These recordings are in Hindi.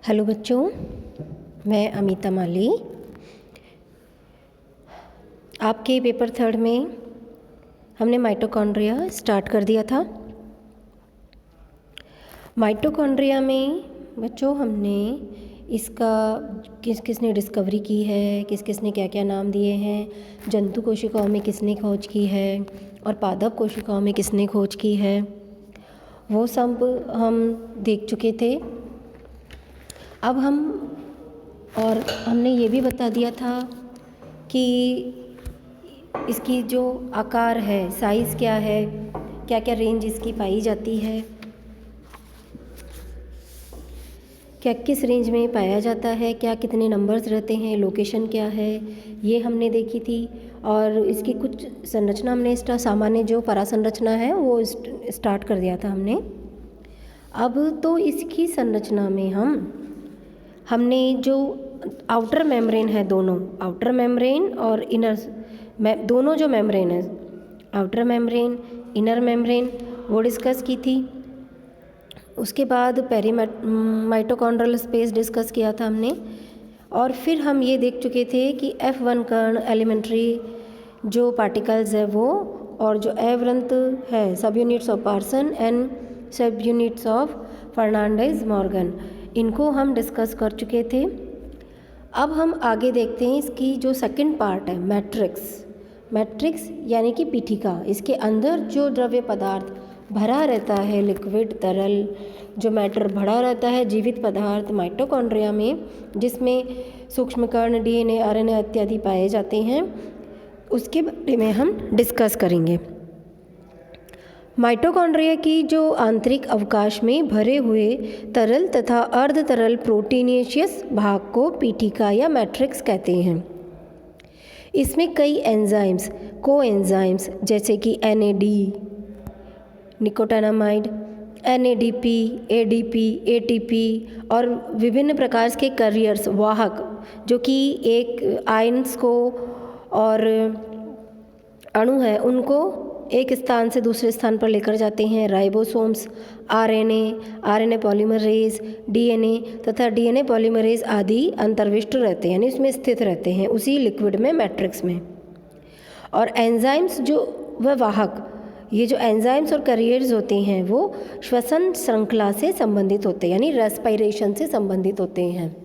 हेलो बच्चों, मैं अमिता माली। आपके पेपर थर्ड में हमने माइटोकॉन्ड्रिया स्टार्ट कर दिया था। माइटोकॉन्ड्रिया में बच्चों हमने इसका किस किसने डिस्कवरी की है, किस किसने क्या क्या नाम दिए हैं, जंतु कोशिकाओं में किसने खोज की है और पादप कोशिकाओं में किसने खोज की है, वो सब हम देख चुके थे। अब हमने ये भी बता दिया था कि इसकी जो आकार है, साइज़ क्या है, क्या क्या रेंज इसकी पाई जाती है, क्या किस रेंज में पाया जाता है, क्या कितने नंबर्स रहते हैं, लोकेशन क्या है, ये हमने देखी थी। और इसकी कुछ संरचना हमने सामान्य जो परासंरचना है वो स्टार्ट कर दिया था हमने। अब तो इसकी संरचना में हमने जो आउटर मेम्ब्रेन है, दोनों आउटर मेम्ब्रेन और इनर दोनों जो मेम्ब्रेन है, आउटर मेम्ब्रेन इनर मेम्ब्रेन, वो डिस्कस की थी। उसके बाद माइटोकॉन्ड्रियल स्पेस डिस्कस किया था हमने। और फिर हम ये देख चुके थे कि F1 कण एलिमेंट्री जो पार्टिकल्स है वो, और जो एवरंत है सब यूनिट्स ऑफ पार्सन एंड सब यूनिट्स ऑफ फर्नांडीज मॉर्गन, इनको हम डिस्कस कर चुके थे। अब हम आगे देखते हैं इसकी जो सेकंड पार्ट है, मैट्रिक्स यानी कि पीठिका। इसके अंदर जो द्रव्य पदार्थ भरा रहता है, लिक्विड तरल जो मैटर भरा रहता है, जीवित पदार्थ माइटोकॉन्ड्रिया में, जिसमें सूक्ष्मकण DNA RNA इत्यादि पाए जाते हैं, उसके बारे में हम डिस्कस करेंगे। माइटोकॉन्ड्रिया की जो आंतरिक अवकाश में भरे हुए तरल तथा अर्ध तरल प्रोटीनेशियस भाग को पीठिका या मैट्रिक्स कहते हैं। इसमें कई एंजाइम्स, कोएंजाइम्स जैसे कि NAD निकोटानामाइड, NADP, ADP, ATP और विभिन्न प्रकार के कैरियर्स, वाहक, जो कि एक आयन्स को और अणु है उनको एक स्थान से दूसरे स्थान पर लेकर जाते हैं। राइबोसोम्स, RNA पॉलीमरेज, DNA तथा DNA पॉलीमरेज आदि अंतर्विष्ट रहते हैं, यानी इसमें स्थित रहते हैं उसी लिक्विड में, मैट्रिक्स में। और एंजाइम्स जो वह वाहक, ये जो एंजाइम्स और कैरियर्स होते हैं वो श्वसन श्रृंखला से संबंधित होते हैं, यानी रेस्पिरेशन से संबंधित होते हैं।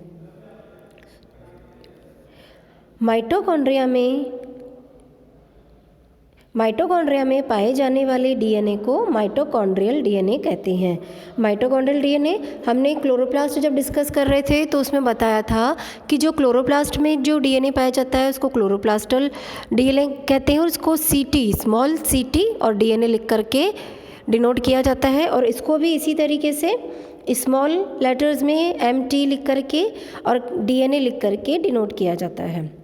माइटोकॉन्ड्रिया में पाए जाने वाले DNA को माइटोकॉन्ड्रियल DNA कहते हैं। माइटोकॉन्ड्रियल DNA हमने क्लोरोप्लास्ट जब डिस्कस कर रहे थे तो उसमें बताया था कि जो क्लोरोप्लास्ट में जो DNA पाया जाता है उसको क्लोरोप्लास्टल DNA कहते हैं, और उसको CT, स्मॉल CT और DNA लिख करके डिनोट किया जाता है। और इसको भी इसी तरीके से स्मॉल लेटर्स में MT लिख करके और DNA लिख करके डिनोट किया जाता है।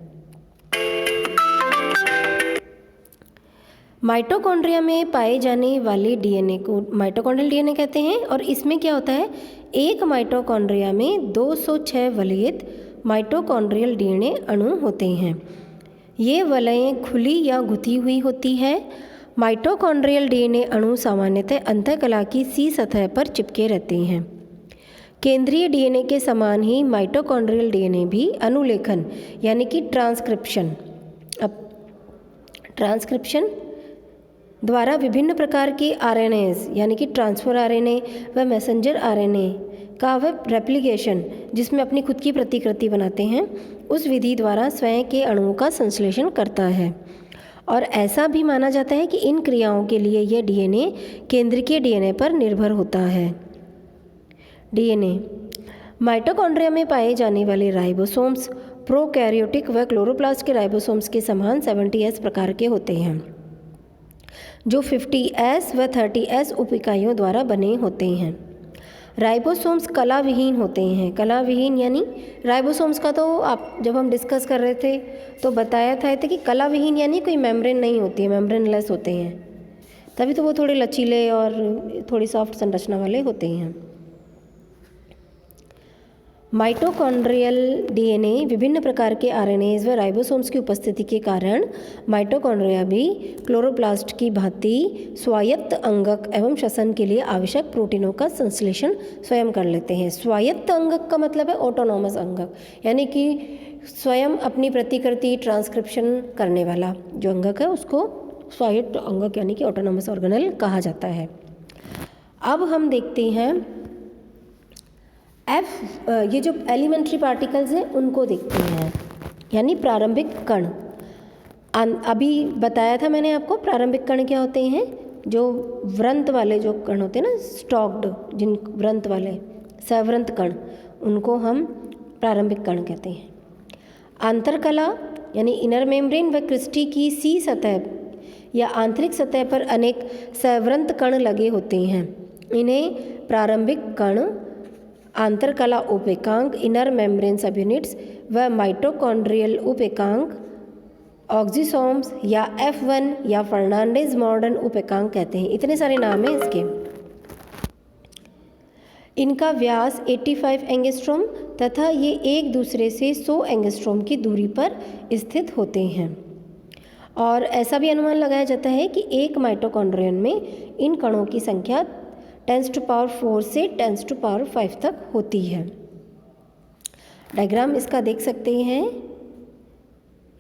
माइटोकॉन्ड्रिया में पाए जाने वाले DNA को माइटोकॉन्ड्रियल DNA कहते हैं। और इसमें क्या होता है, एक माइटोकॉन्ड्रिया में 206 वलयित माइटोकॉन्ड्रियल DNA अणु होते हैं। ये वलयें खुली या गुथी हुई होती है। माइटोकॉन्ड्रियल DNA अणु सामान्यतः अंतःकला की C सतह पर चिपके रहते हैं। केंद्रीय DNA के समान ही माइटोकॉन्ड्रियल DNA भी अनुलेखन यानी कि ट्रांसक्रिप्शन द्वारा विभिन्न प्रकार के RNAs यानी कि ट्रांसफर RNA व मैसेंजर RNA का वह रेप्लिकेशन, जिसमें अपनी खुद की प्रतिकृति बनाते हैं, उस विधि द्वारा स्वयं के अणुओं का संश्लेषण करता है। और ऐसा भी माना जाता है कि इन क्रियाओं के लिए यह DNA केंद्रीय DNA पर निर्भर होता है। DNA माइटोकॉन्ड्रिया में पाए जाने वाले राइबोसोम्स प्रोकैरियोटिक व क्लोरोप्लास्ट के राइबोसोम्स के समान 70S प्रकार के होते हैं, जो 50S व 30S उप इकाइयों द्वारा बने होते हैं। राइबोसोम्स कला विहीन होते हैं। कला विहीन यानी राइबोसोम्स का तो आप जब हम डिस्कस कर रहे थे तो बताया था कि कला विहीन यानी कोई मेम्ब्रेन नहीं होती है, मेम्ब्रेनलेस होते हैं, तभी तो वो थोड़े लचीले और थोड़ी सॉफ्ट संरचना वाले होते हैं। माइटोकॉन्ड्रियल डीएनए विभिन्न प्रकार के आरएनएज व राइबोसोम्स की उपस्थिति के कारण माइटोकॉन्ड्रिया भी क्लोरोप्लास्ट की भांति स्वायत्त अंगक एवं श्वसन के लिए आवश्यक प्रोटीनों का संश्लेषण स्वयं कर लेते हैं। स्वायत्त अंगक का मतलब है ऑटोनॉमस अंगक, यानी कि स्वयं अपनी प्रतिकृति ट्रांसक्रिप्शन करने वाला जो अंगक है उसको स्वायत्त अंगक यानी कि ऑटोनॉमस ऑर्गेनल कहा जाता है। अब हम देखते हैं ये जो एलिमेंट्री पार्टिकल्स हैं उनको देखते हैं, यानी प्रारंभिक कण। अभी बताया था मैंने आपको प्रारंभिक कण क्या होते हैं, जो व्रंत वाले जो कण होते हैं ना, स्टॉक्ड, जिन व्रंत वाले सव्रंत कण, उनको हम प्रारंभिक कण कहते हैं। आंतरकला यानी इनर मेम्ब्रेन व क्रिस्टी की सी सतह या आंतरिक सतह पर अनेक सव्रंत कण लगे होते हैं। इन्हें प्रारंभिक कण, आंतरकला उपेकांक, इनर मेम्ब्रेन सब यूनिट्स व माइटोकॉन्ड्रियल उपेकांक, ऑक्सीसोम्स या F1 या फर्नांडीज मॉडर्न उपेकांक कहते हैं। इतने सारे नाम हैं इसके। इनका व्यास 85 एंगस्ट्रोम तथा ये एक दूसरे से 100 एंगस्ट्रोम की दूरी पर स्थित होते हैं। और ऐसा भी अनुमान लगाया जाता है कि एक माइटोकॉन्ड्रियन में इन कणों की संख्या 10⁴ से 10⁵ तक होती है। डायग्राम इसका देख सकते हैं।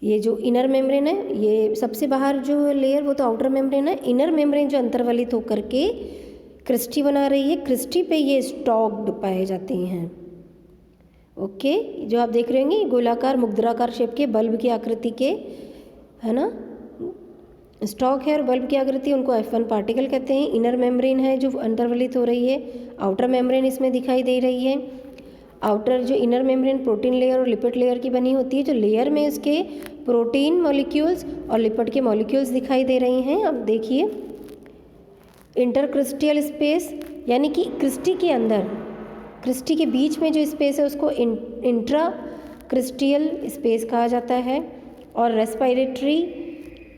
ये जो इनर मेम्ब्रेन है, ये सबसे बाहर जो लेयर वो तो आउटर मेम्ब्रेन है। इनर मेम्ब्रेन जो अंतर्वलित होकर के क्रिस्टी बना रही है, क्रिस्टी पे ये स्टॉक्ड पाए जाते हैं। ओके, जो आप देख रहे होंगे गोलाकार मुद्राकार शेप के बल्ब की आकृति के, है ना, स्टॉक है और बल्ब की आकृति, उनको F1 पार्टिकल कहते हैं। इनर मेम्ब्रेन है जो अंतर्वलित हो रही है, आउटर मेम्ब्रेन इसमें दिखाई दे रही है। आउटर जो इनर मेम्ब्रेन प्रोटीन लेयर और लिपिड लेयर की बनी होती है, जो लेयर में उसके प्रोटीन मॉलिक्यूल्स और लिपिड के मॉलिक्यूल्स दिखाई दे रही हैं। अब देखिए इंटरक्रिस्टियल स्पेस, यानी कि क्रिस्टी के अंदर, क्रिस्टी के बीच में जो स्पेस है उसको इंट्रा क्रिस्टियल स्पेस कहा जाता है। और रेस्पिरेटरी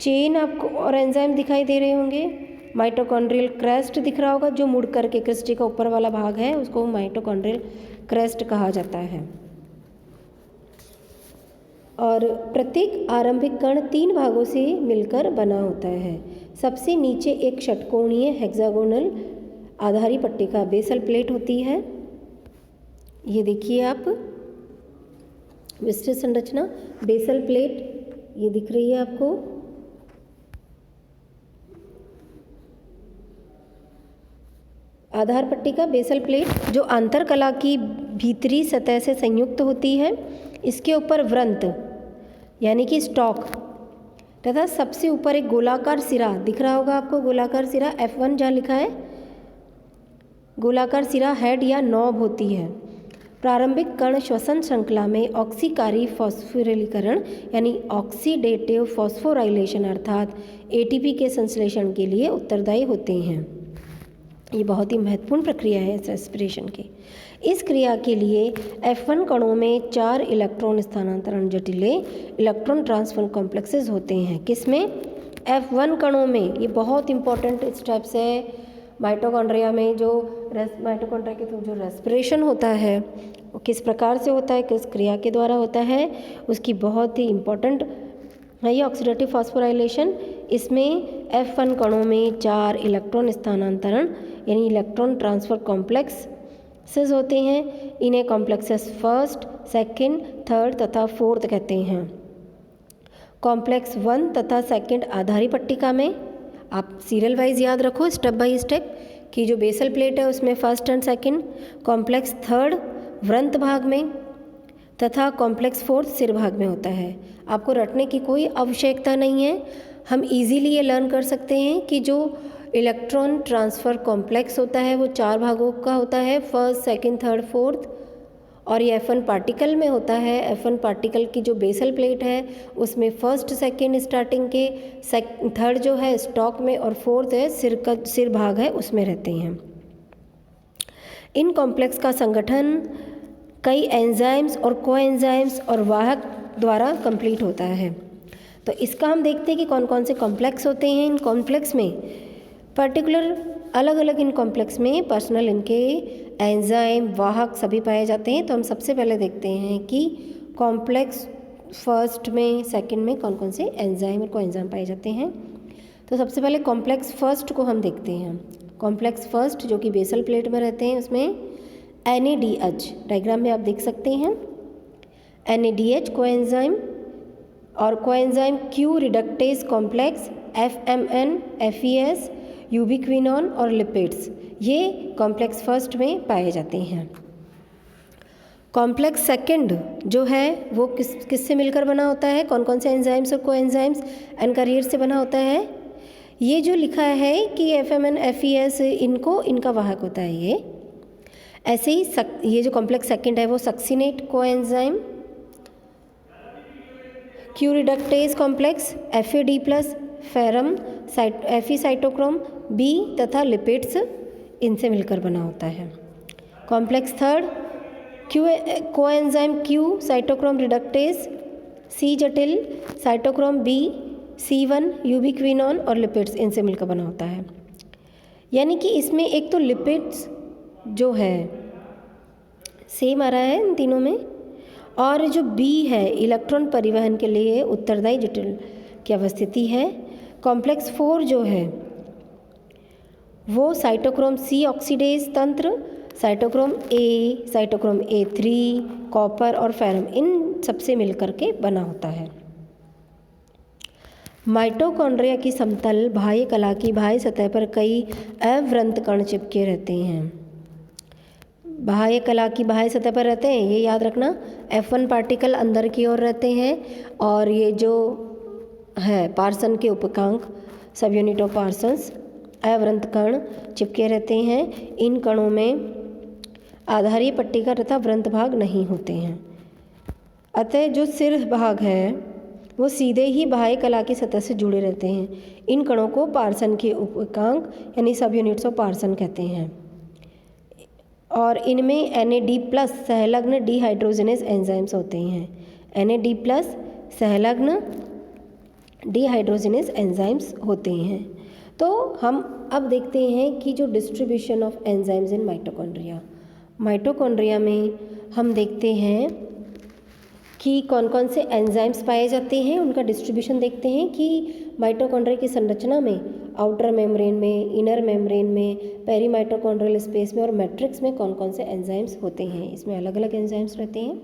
चेन आपको और एंजाइम दिखाई दे रहे होंगे। माइटोकॉन्ड्रियल क्रेस्ट दिख रहा होगा, जो मुड़ करके क्रिस्टी का ऊपर वाला भाग है उसको माइटोकॉन्ड्रियल क्रेस्ट कहा जाता है। और प्रत्येक आरंभिक कण 3 भागों से मिलकर बना होता है। सबसे नीचे एक षटकोणीय हेक्सागोनल आधारी पट्टिका बेसल प्लेट होती है। ये देखिए आप विस्तृत संरचना, बेसल प्लेट ये दिख रही है आपको। आधार पट्टिका बेसल प्लेट जो आंतरकला की भीतरी सतह से संयुक्त होती है। इसके ऊपर व्रंत यानी कि स्टॉक तथा सबसे ऊपर एक गोलाकार सिरा दिख रहा होगा आपको, गोलाकार सिरा F1 जहाँ लिखा है, गोलाकार सिरा हेड या नॉब होती है। प्रारंभिक कण श्वसन श्रृंखला में ऑक्सीकारी फॉस्फोरिलीकरण यानी ऑक्सीडेटिव फॉस्फोराइलेशन अर्थात ATP के संश्लेषण के लिए उत्तरदायी होते हैं। ये बहुत ही महत्वपूर्ण प्रक्रिया है रेस्पिरेशन की। इस क्रिया के लिए F1 कणों में 4 इलेक्ट्रॉन स्थानांतरण जटिले इलेक्ट्रॉन ट्रांसफर कॉम्प्लेक्सेस होते हैं। किसमें? F1 कणों में। ये बहुत इंपॉर्टेंट स्टेप्स है माइटोकॉन्ड्रिया में। जो माइटोकॉन्ड्रिया के थ्रू जो रेस्पिरेशन होता है वो किस प्रकार से होता है, किस क्रिया के द्वारा होता है, उसकी बहुत ही इम्पोर्टेंट है ये ऑक्सीडेटिव फॉस्फोराइलेशन। इसमें F1 कणों में 4 इलेक्ट्रॉन स्थानांतरण यानी इलेक्ट्रॉन ट्रांसफर कॉम्प्लेक्सेस होते हैं। इन्हें कॉम्प्लेक्सेस फर्स्ट, सेकंड, थर्ड तथा फोर्थ कहते हैं। कॉम्प्लेक्स 1 तथा सेकंड आधारी पट्टिका में, आप सीरियल वाइज याद रखो स्टेप बाय स्टेप कि जो बेसल प्लेट है उसमें first and second, complex third व्रंत भाग में तथा कॉम्प्लेक्स फोर्थ सिर भाग में होता है। आपको रटने की कोई आवश्यकता नहीं है। हम इजीली ये लर्न कर सकते हैं कि जो इलेक्ट्रॉन ट्रांसफ़र कॉम्प्लेक्स होता है वो 4 भागों का होता है, फर्स्ट, सेकंड, थर्ड, फोर्थ। और ये F1 पार्टिकल में होता है। F1 पार्टिकल की जो बेसल प्लेट है उसमें फर्स्ट सेकंड स्टार्टिंग के, थर्ड जो है स्टॉक में और फोर्थ है सिर भाग है उसमें रहते हैं। इन कॉम्प्लेक्स का संगठन कई एंजाइम्स और कोएंजाइम्स और वाहक द्वारा कंप्लीट होता है। तो इसका हम देखते हैं कि कौन कौन से कॉम्प्लेक्स होते हैं। इन कॉम्प्लेक्स में पर्टिकुलर अलग अलग इन कॉम्प्लेक्स में पर्सनल इनके एंजाइम, वाहक सभी पाए जाते हैं। तो हम सबसे पहले देखते हैं कि कॉम्प्लेक्स फर्स्ट में, सेकंड में कौन कौन से एंजाइम और कोएंजाइम पाए जाते हैं। तो सबसे पहले कॉम्प्लेक्स फर्स्ट को हम देखते हैं। कॉम्प्लेक्स फर्स्ट जो कि बेसल प्लेट में रहते हैं, उसमें NADH डायग्राम में आप देख सकते हैं। NADH कोएंजाइम और coenzyme Q reductase complex, FMN, FES, ubiquinone और लिपिड्स, ये कॉम्प्लेक्स फर्स्ट में पाए जाते हैं। कॉम्प्लेक्स सेकंड जो है वो किससे मिलकर बना होता है, कौन कौन से एंजाइम्स और कोएंजाइम्स एंड कैरियर से बना होता है। ये जो लिखा है कि FMN, FES इनका वाहक होता है ये। ऐसे ही ये जो कॉम्प्लेक्स सेकंड है वो succinate coenzyme, Q reductase complex, FAD+, ferrum, Fe cytochrome B तथा लिपिड्स, इनसे मिलकर बना होता है। Complex third coenzyme Q cytochrome reductase, C जटिल, साइटोक्रोम B, C1, यूबिक्विनॉन और लिपिड्स, इनसे मिलकर बना होता है। यानी कि इसमें एक तो लिपिड्स जो है सेम आ रहा है इन तीनों में, और जो B है इलेक्ट्रॉन परिवहन के लिए उत्तरदायी जटिल की अवस्थिति है। कॉम्प्लेक्स 4 जो है वो साइटोक्रोम C ऑक्सीडेज तंत्र, cytochrome A, cytochrome A3, copper और फेरम, इन सबसे मिलकर के बना होता है। माइटोकॉन्ड्रिया की समतल बाह्य कला की बाह्य सतह पर कई अवृंत कण चिपके रहते हैं। बाह्य कला की बाह्य सतह पर रहते हैं, ये याद रखना। F1 पार्टिकल अंदर की ओर रहते हैं, और ये जो है पार्सन के उपकांक, सब यूनिट ऑफ पार्सन्स, अवृंत कण चिपके रहते हैं। इन कणों में आधारीय पट्टिका तथा वृंत भाग नहीं होते हैं। अतः जो सिर भाग है वो सीधे ही बाह्य कला की सतह से जुड़े रहते हैं। इन कणों को पार्सन के उपकांक यानी सब यूनिट्स ऑफ पार्सन कहते हैं। और इनमें NAD+ सहलग्न डिहाइड्रोजिनेज एंजाइम्स होते हैं। NAD+ सहलग्न डिहाइड्रोजिनेज एंजाइम्स होते हैं। तो हम अब देखते हैं कि जो distribution of enzymes in mitochondria, mitochondria में हम देखते हैं कि कौन कौन से एंजाइम्स पाए जाते हैं, उनका डिस्ट्रीब्यूशन देखते हैं कि माइटोकॉन्ड्रिया की संरचना में आउटर मेम्ब्रेन में, इनर मेम्ब्रेन में, पेरी माइटोकॉन्ड्रियल स्पेस में और मैट्रिक्स में कौन कौन से एंजाइम्स होते हैं। इसमें अलग अलग एंजाइम्स रहते हैं।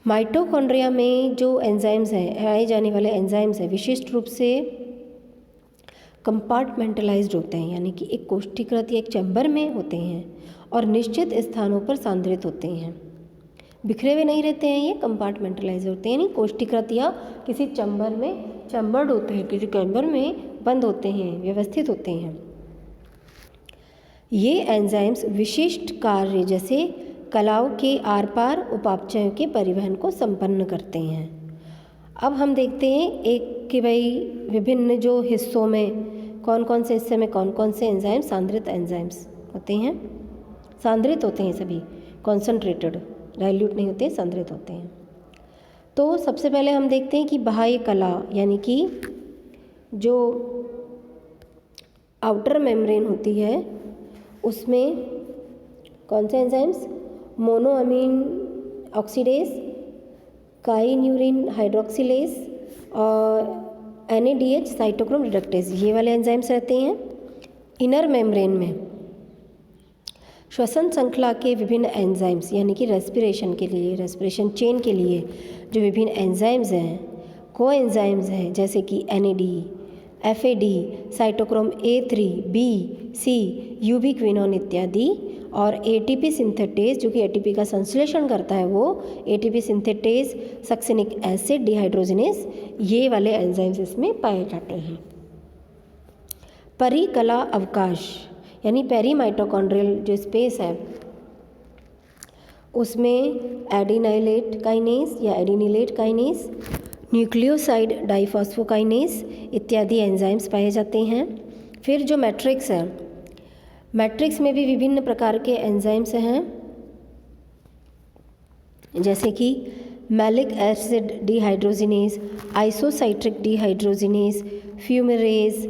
माइटोकॉन्ड्रिया में जो एंजाइम्स हैं, पाए जाने वाले एंजाइम्स हैं, विशिष्ट रूप से कंपार्टमेंटलाइज्ड होते हैं, यानी कि एक कोष्ठीकृत या एक चैम्बर में होते हैं और निश्चित स्थानों पर सांद्रित होते हैं। बिखरे हुए नहीं रहते हैं, ये कंपार्टमेंटलाइज होते हैं, यानी कोष्ठीकृत या किसी चैम्बर में चैम्बर्ड होते हैं, किसी चैम्बर में बंद होते हैं, व्यवस्थित होते हैं। ये एंजाइम्स विशिष्ट कार्य जैसे कलाओं के आर पार उपापचयों के परिवहन को संपन्न करते हैं। अब हम देखते हैं एक कि भाई विभिन्न जो हिस्सों में कौन कौन से हिस्से में कौन कौन से एंजाइम्स, सांद्रित एंजाइम्स होते हैं। सांद्रित होते हैं सभी, कॉन्सनट्रेटेड, डाइल्यूट नहीं होते, सांद्रित होते हैं। तो सबसे पहले हम देखते हैं कि बाह्य कला यानी कि जो आउटर मेम्ब्रेन होती है उसमें कौन से एंजाइम्स, मोनोअमीन ऑक्सीडेज, काइन्यूरिन हाइड्रोक्सिलेज और NADH साइटोक्रोम रिडक्टेज, ये वाले एंजाइम्स रहते हैं। इनर मेम्ब्रेन में श्वसन श्रृंखला के विभिन्न एंजाइम्स यानी कि रेस्पिरेशन के लिए, रेस्पिरेशन चेन के लिए जो विभिन्न एंजाइम्स हैं, को एंजाइम्स हैं, जैसे कि NAD, FAD, cytochrome A3, B, C, यूबिक्विनोन इत्यादि, और ATP सिंथेटेज जो कि ATP का संश्लेषण करता है, वो ATP synthetase, succinic acid dehydrogenase, ये वाले एंजाइम्स इसमें पाए जाते हैं। परिकला अवकाश यानी पेरी माइटोकॉन्ड्रियल जो स्पेस है उसमें एडिनाइलेट काइनेज या एडिनिलेट काइनेज, न्यूक्लियोसाइड डाइफॉस्फोकाइनेज इत्यादि एंजाइम्स पाए जाते हैं। फिर जो मैट्रिक्स है, मैट्रिक्स में भी विभिन्न प्रकार के एंजाइम्स हैं, जैसे कि malic acid dehydrogenase, isocitric dehydrogenase, fumarase,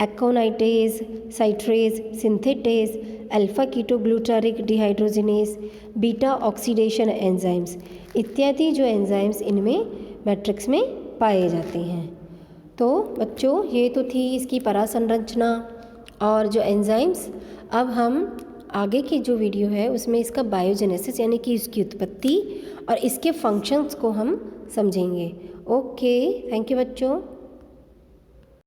aconitase, citrase, synthetase, alpha ketoglutaric dehydrogenase, beta oxidation enzymes इत्यादि जो एंजाइम्स इनमें मैट्रिक्स में पाए जाते हैं। तो बच्चों ये तो थी इसकी परासंरचना और जो एंजाइम्स। अब हम आगे की जो वीडियो है उसमें इसका बायोजेनेसिस यानी कि इसकी उत्पत्ति और इसके फंक्शंस को हम समझेंगे। ओके, थैंक यू बच्चों।